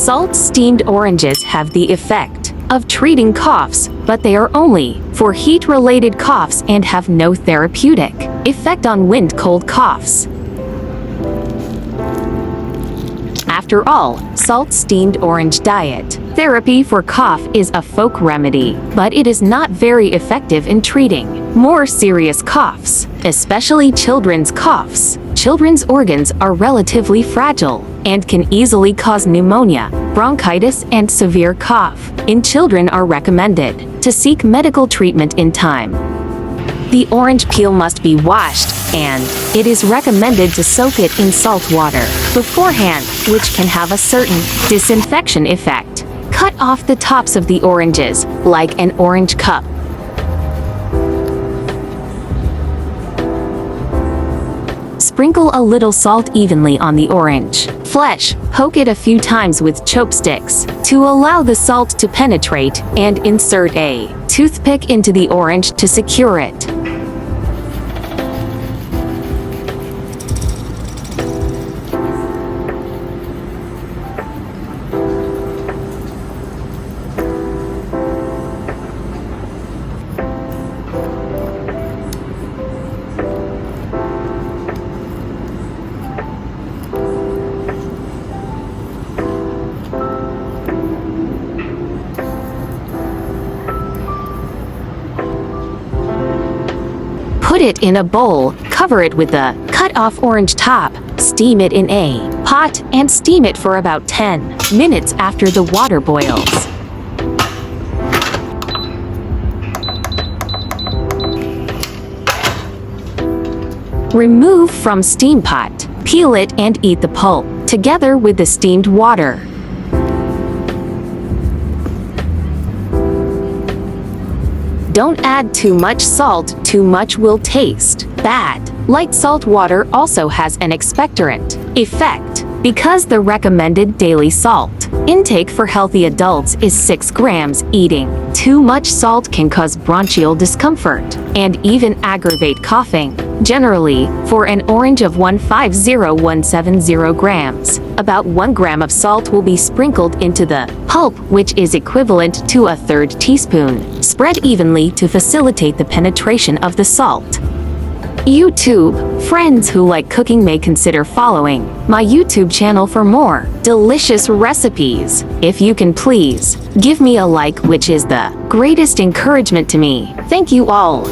Salt-steamed oranges have the effect of treating coughs, but they are only for heat-related coughs and have no therapeutic effect on wind-cold coughs. After all, salt-steamed orange diet therapy for cough is a folk remedy, but it is not very effective in treating more serious coughs, especially children's coughs. Children's organs are relatively fragile and can easily cause pneumonia, bronchitis, and severe cough. In children are recommended to seek medical treatment in time. The orange peel must be washed, and it is recommended to soak it in salt water beforehand, which can have a certain disinfection effect. Cut off the tops of the oranges, like an orange cup. Sprinkle a little salt evenly on the orange flesh. Poke it a few times with chopsticks to allow the salt to penetrate, and insert a toothpick into the orange to secure it. Put it in a bowl, cover it with the cut-off orange top, steam it in a pot, and steam it for about 10 minutes after the water boils. Remove from steam pot, peel it and eat the pulp, together with the steamed water. Don't add too much salt, too much will taste bad. Light salt water also has an expectorant effect, because the recommended daily salt intake for healthy adults is 6 grams. Eating too much salt can cause bronchial discomfort and even aggravate coughing. Generally, for an orange of 150-170 grams, about 1 gram of salt will be sprinkled into the pulp, which is equivalent to a 1/3 teaspoon. Spread evenly to facilitate the penetration of the salt. YouTube friends who like cooking may consider following my YouTube channel for more delicious recipes. If you can please give me a like, which is the greatest encouragement to me. Thank you all.